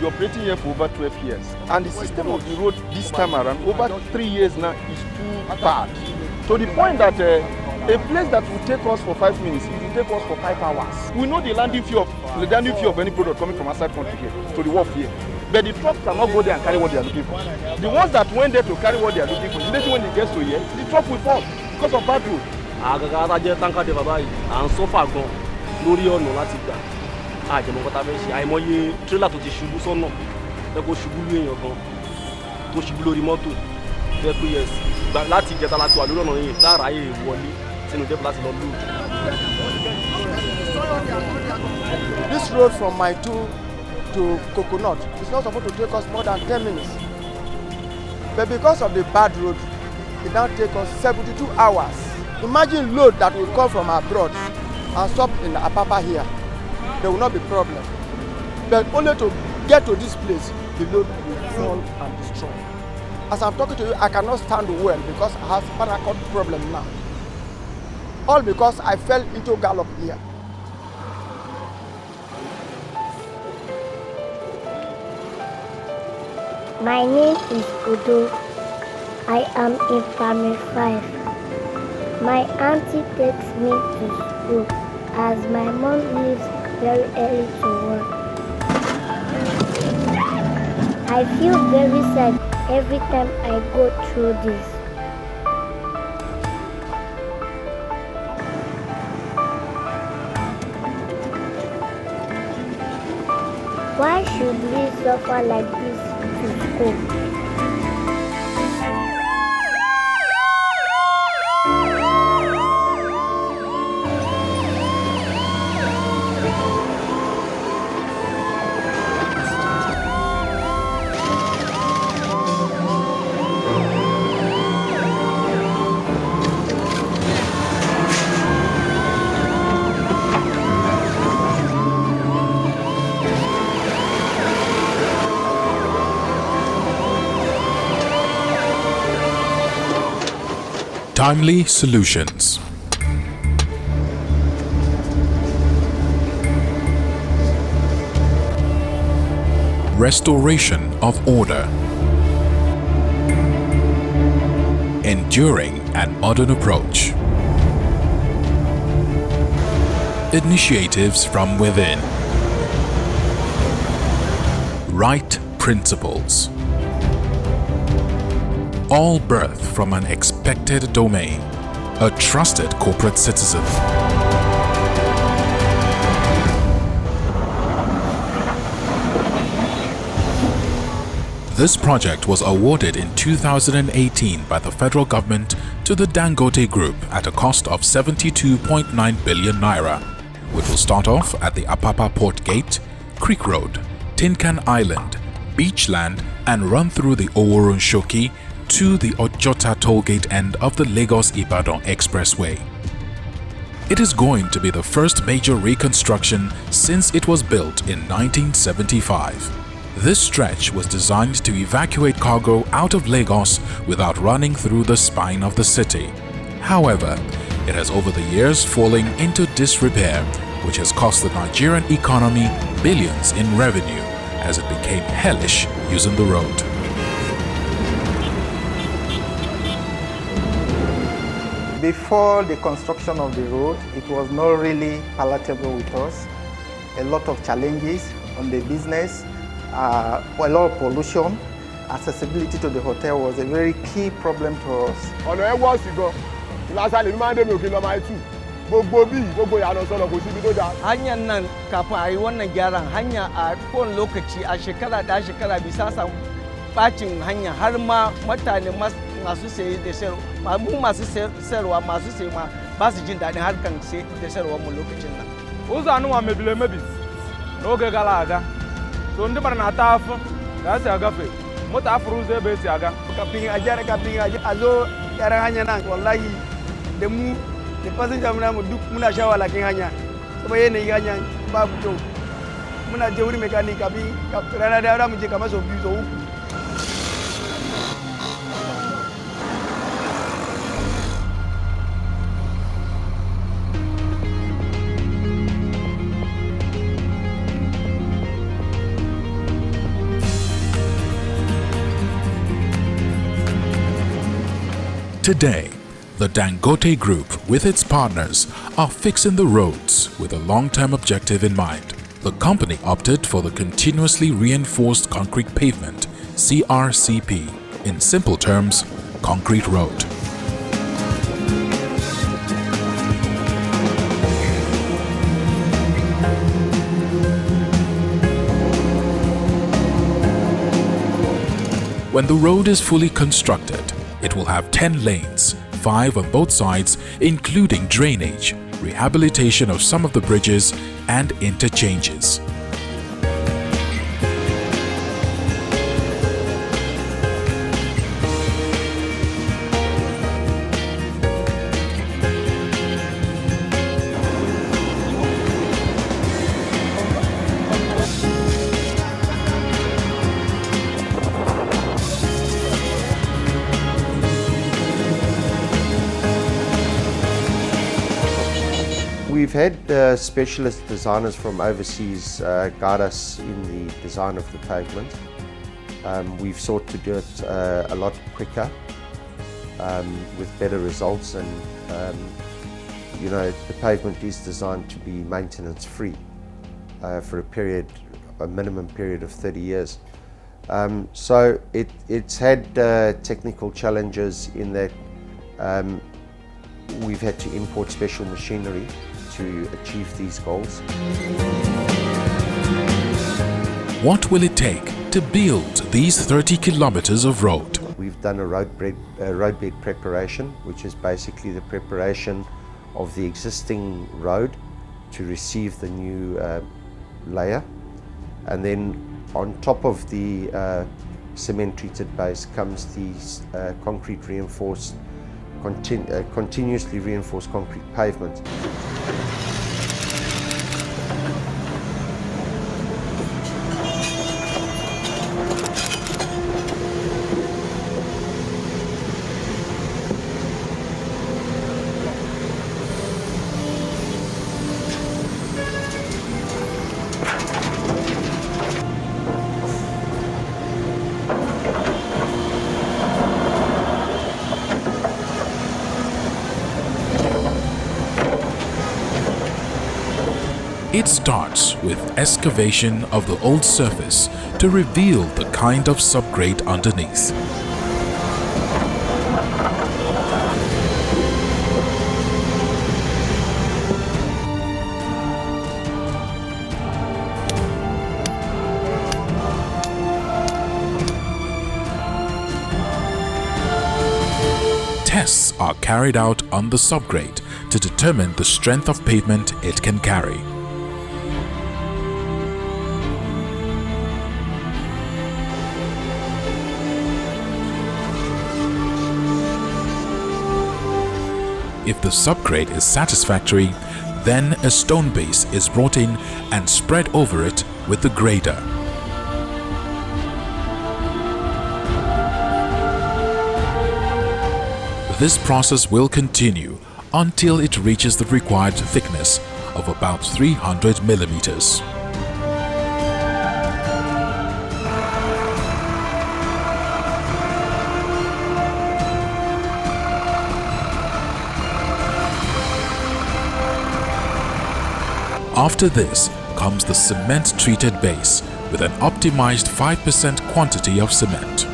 been operating here for over 12 years. And the system of the road this time around, over 3 years now, is too bad. To the point that a place that will take us for 5 minutes, it will take us for 5 hours. We know the landing fee of any product coming from outside country here to the wharf here. But the truck cannot go there and carry what they are looking for. The ones that went there to carry what they are looking for, immediately when it gets to here, the truck will fall because of bad road. Àgàgà jẹ́ tanka de bàbá yìí à ń sọ́fà gan lórí ọ̀nà láti gbà àjẹmọ́kọ́tà fẹ́ ṣe àìmọye tírélà tó ti ṣubú sọ́nà lẹ́kọ̀ọ́ ṣubú lé èèyàn gan tó ṣubú lórí mọ́tò jẹ́ pé yẹs láti ìjẹta láti wà lórí ọ̀nà yìí táàrà yìí wọlé sínú dẹ́pọ̀ láti lọ lù. This road from Maitu to Coconut is not supposed to take us more than 10 minutes. But because of the bad road, it now takes us 72 hours. Imagine load that will come from abroad and stop in Apapa here. There will not be problem. But only to get to this place, the load will fall and destroy. As I'm talking to you, I cannot stand well because I have spinal cord problem now. All because I fell into gallop here. My name is Udo. I am in primary 5. My auntie takes me to school as my mom leaves very early to work. I feel very sad every time I go through this. Why should we suffer like this to school? Timely solutions. Restoration of order. Enduring and modern approach. Initiatives from within. Right principles. All birth from an expected domain, a trusted corporate citizen. This project was awarded in 2018 by the federal government to the Dangote Group at a cost of 72.9 billion naira, which will start off at the Apapa Port Gate, Creek Road, Tin Can Island, Beachland, and run through the Oworun-Shoki to the Ojota tollgate end of the Lagos-Ibadan Expressway. It is going to be the first major reconstruction since it was built in 1975. This stretch was designed to evacuate cargo out of Lagos without running through the spine of the city. However, it has over the years fallen into disrepair, which has cost the Nigerian economy billions in revenue as it became hellish using the road. Before the construction of the road, it was not really palatable with us. A lot of challenges on the business, a lot of pollution. Accessibility to the hotel was a very key problem to us. Ọ̀nà ẹ̀ wọ́ sí gan. Ìlàsà lè máa ń dé mi òkè lọ́mọ àìtú. Gbogbo bí gbogbo ìyànà sọ̀rọ̀ kò síbi tó dáa. Hanyar nan kafin a yi wannan gyaran hanya a kowane lokaci a shekara da shekara bisa samu bacin hanya har ma mutane masu saye da sayarwa mu masu sayarwa masu saye ma ba su jin daɗin harkan saye da sayarwa mu lokacin nan. Ụzọ anụnwa mebiri emebi n'oge gara aga. So ndị mara na-ata afọ ka si agafe moto afụrụ ụzọ ebe esi aga. Kafin a zo gyaran hanya nan wallahi da mu da fasinja mu duk muna sha walakin hanya. Saboda yanayin hanya babu kyau. Muna je wuri mekanik kafin rana da mu je kamar sau biyu sau uku. Today, the Dangote Group with its partners are fixing the roads with a long-term objective in mind. The company opted for the continuously reinforced concrete pavement, CRCP, in simple terms, concrete road. When the road is fully constructed, it will have 10 lanes, 5 on both sides, including drainage, rehabilitation of some of the bridges, and interchanges. We've had specialist designers from overseas guide us in the design of the pavement. We've sought to do it a lot quicker with better results, and you know, the pavement is designed to be maintenance free for a minimum period of 30 years. So it's had technical challenges in that we've had to import special machinery to achieve these goals. What will it take to build these 30 kilometers of road? We've done a roadbed preparation, which is basically the preparation of the existing road to receive the new layer. And then on top of the cement treated base comes the concrete reinforced, continuously reinforced concrete pavement. It starts with excavation of the old surface to reveal the kind of subgrade underneath. Tests are carried out on the subgrade to determine the strength of pavement it can carry. If the subgrade is satisfactory, then a stone base is brought in and spread over it with the grader. This process will continue until it reaches the required thickness of about 300 millimeters. After this comes the cement-treated base with an optimized 5% quantity of cement.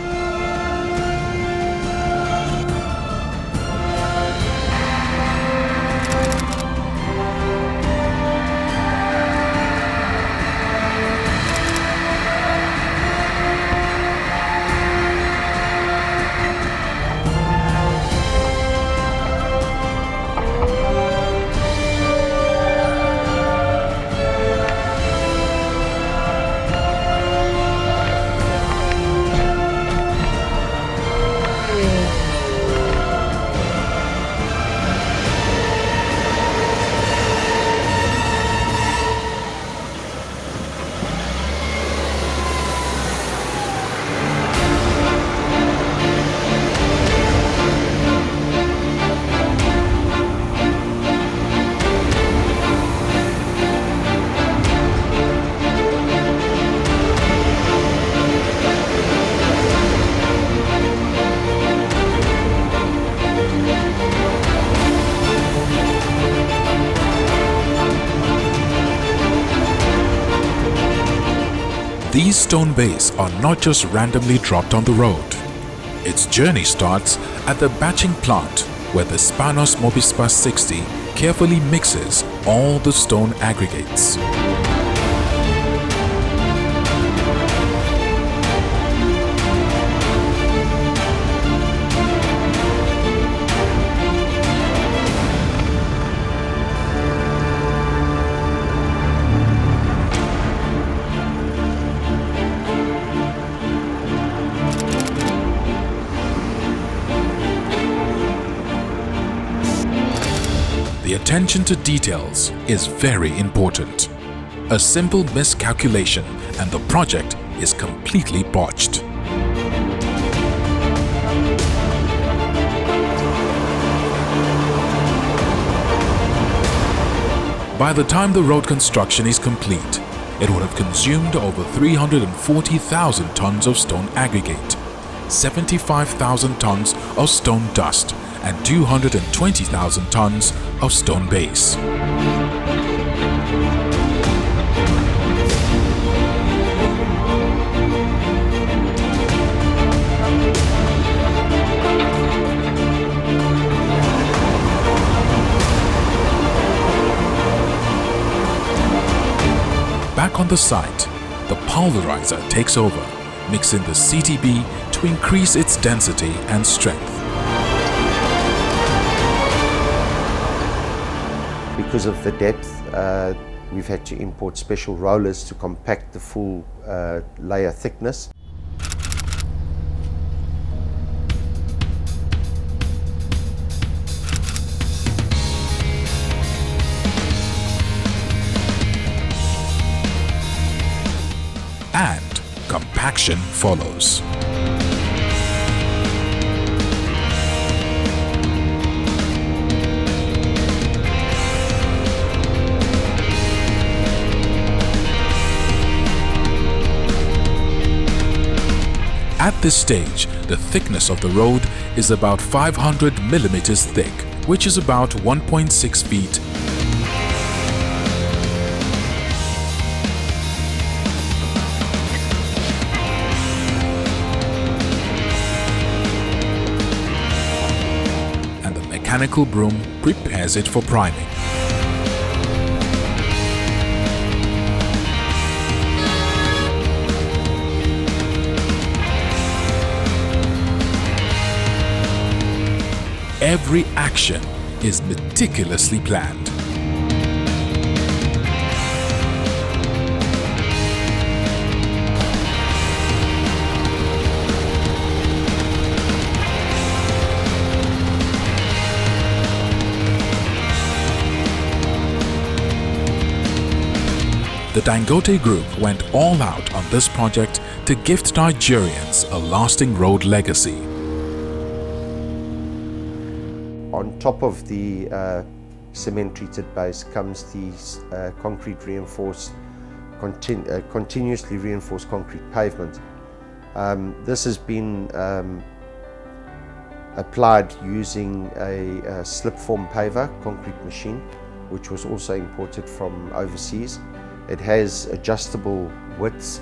These stone bays are not just randomly dropped on the road. Its journey starts at the batching plant, where the Spanos Mobispa 60 carefully mixes all the stone aggregates. The attention to details is very important. A simple miscalculation and the project is completely botched. By the time the road construction is complete, it would have consumed over 340,000 tons of stone aggregate, 75,000 tons of stone dust, and 220,000 tons of stone base. Back on the site, the pulverizer takes over, mixing the CTB to increase its density and strength. Because of the depth, we've had to import special rollers to compact the full layer thickness. And compaction follows. At this stage, the thickness of the road is about 500 millimeters thick, which is about 1.6 feet. And the mechanical broom prepares it for priming. Every action is meticulously planned. The Dangote Group went all out on this project to gift Nigerians a lasting road legacy. On top of the cement treated base comes the concrete reinforced, continuously reinforced concrete pavement. This has been applied using a slip form paver concrete machine, which was also imported from overseas. It has adjustable widths,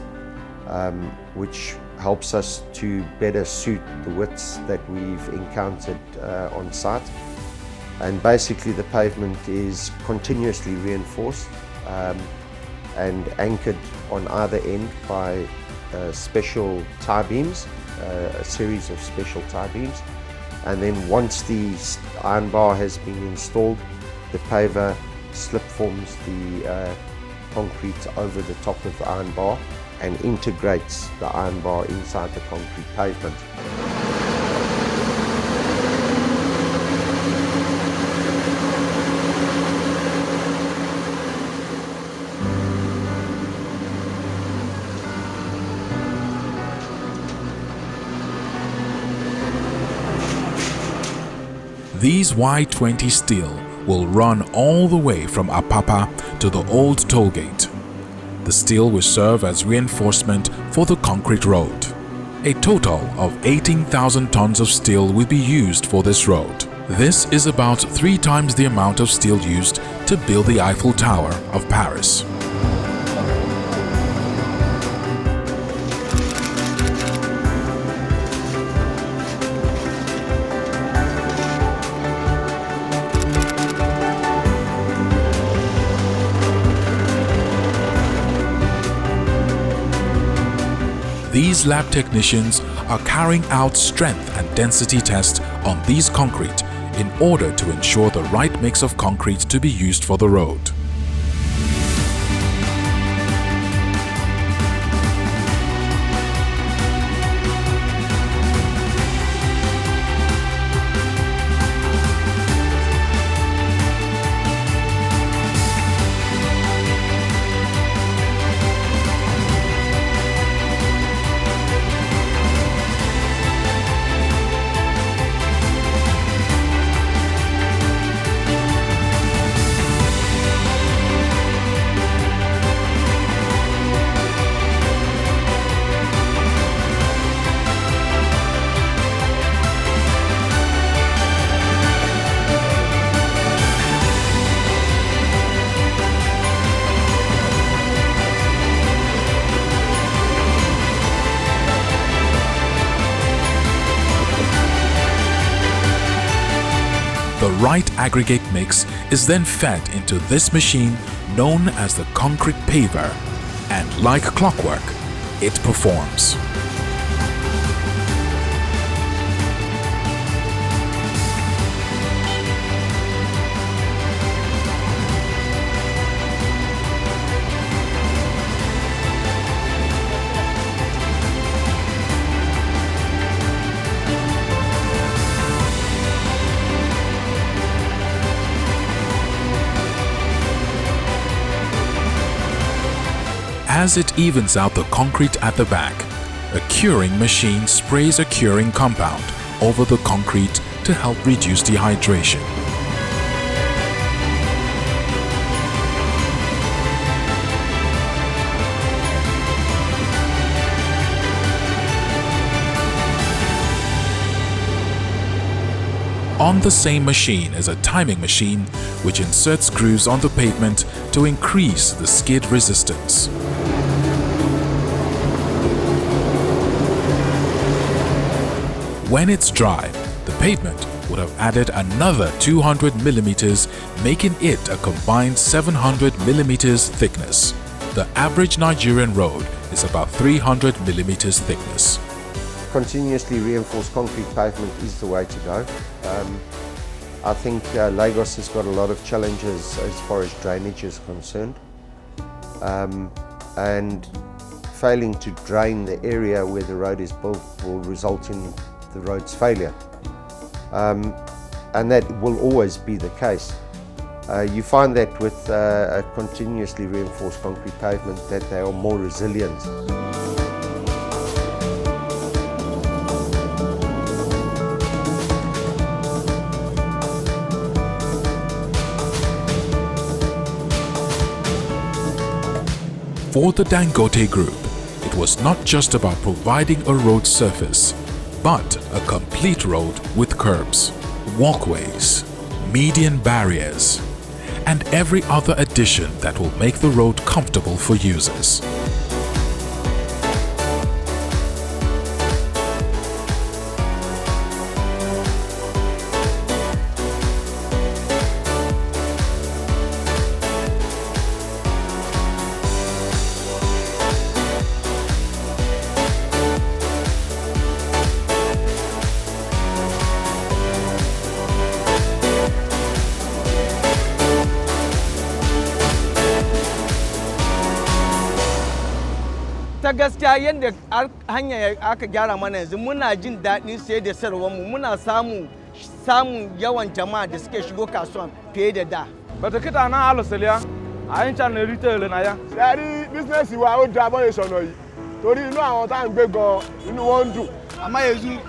which helps us to better suit the widths that we've encountered on site. And basically the pavement is continuously reinforced and anchored on either end by special tie beams, a series of special tie beams. And then once the iron bar has been installed, the paver slip forms the concrete over the top of the iron bar and integrates the iron bar inside the concrete pavement. These Y20 steel will run all the way from Apapa to the old toll gate. The steel will serve as reinforcement for the concrete road. A total of 18,000 tons of steel will be used for this road. This is about 3 times the amount of steel used to build the Eiffel Tower of Paris. these lab technicians are carrying out strength and density tests on these concrete in order to ensure the right mix of concrete to be used for the road. The right aggregate mix is then fed into this machine known as the concrete paver, and like clockwork, it performs. As it evens out the concrete at the back, a curing machine sprays a curing compound over the concrete to help reduce dehydration. On the same machine is a timing machine which inserts grooves on the pavement to increase the skid resistance. When it's dry, the pavement would have added another 200 millimeters, making it a combined 700 millimeters thickness. The average Nigerian road is about 300 millimeters thickness. Continuously reinforced concrete pavement is the way to go. I think Lagos has got a lot of challenges as far as drainage is concerned, and failing to drain the area where the road is built will result in the road's failure, and that will always be the case. You find that with a continuously reinforced concrete pavement that they are more resilient. For the Dangote Group, it was not just about providing a road surface, but a complete road with curbs, walkways, median barriers, and every other addition that will make the road comfortable for users. ta gaskiya yadda hanya aka gyara mana yanzu muna jin daɗin sayar da sayarwar mu, muna samun yawan jama'a da suke shigo kasuwan fiye da da. Bata kita na aloselia ayin channel retail na ya. Sẹ́rí business wa ó da bọ́ ìṣọ̀nà yìí torí inú àwọn tá à ń gbé gan inú wọn ń dùn. Amma yanzu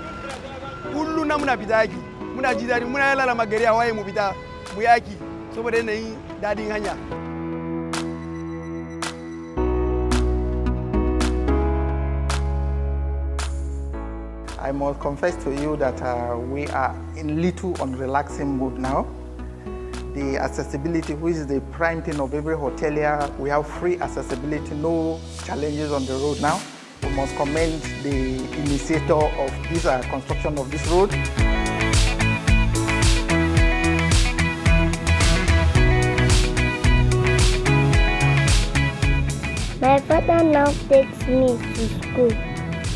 kullu na muna fita yaki, muna ji daɗi, muna lalama gari a waye mu fita mu yaki saboda yanayin daɗin hanya. I must confess to you that we are in little on relaxing mood now. The accessibility, which is the prime thing of every hotelier, we have free accessibility, no challenges on the road now. We must commend the initiator of this construction of this road. My father now takes me to school.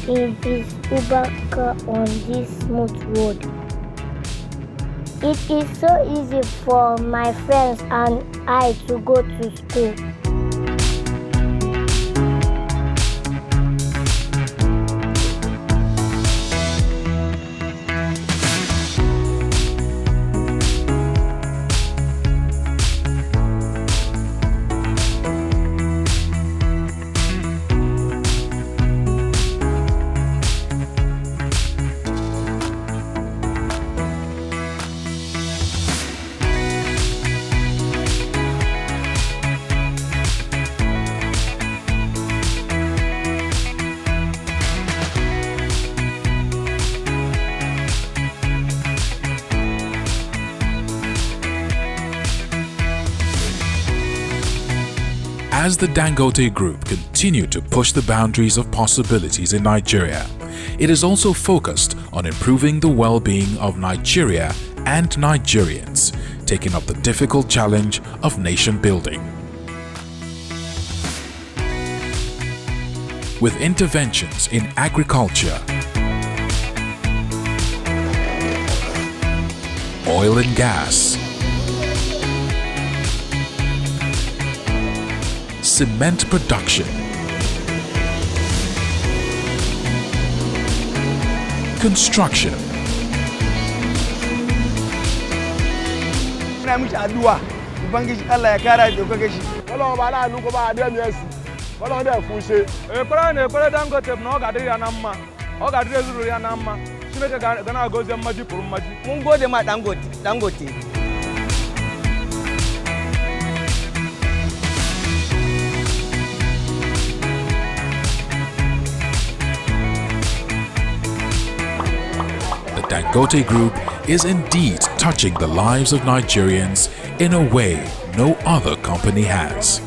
in his Uber car on this smooth road. It is so easy for my friends and I to go to school. As the Dangote Group continue to push the boundaries of possibilities in Nigeria, it is also focused on improving the well-being of Nigeria and Nigerians, taking up the difficult challenge of nation building. With interventions in agriculture, oil and gas, cement production, construction, Dangote na ọ ga-adịrị ya na mma, ọ ga-adịrị ezuru ya na mma. Chineke ga na-agọzi mmaji pụrụ mmaji. Mun gode ma Dangote. The Dangote Group is indeed touching the lives of Nigerians in a way no other company has.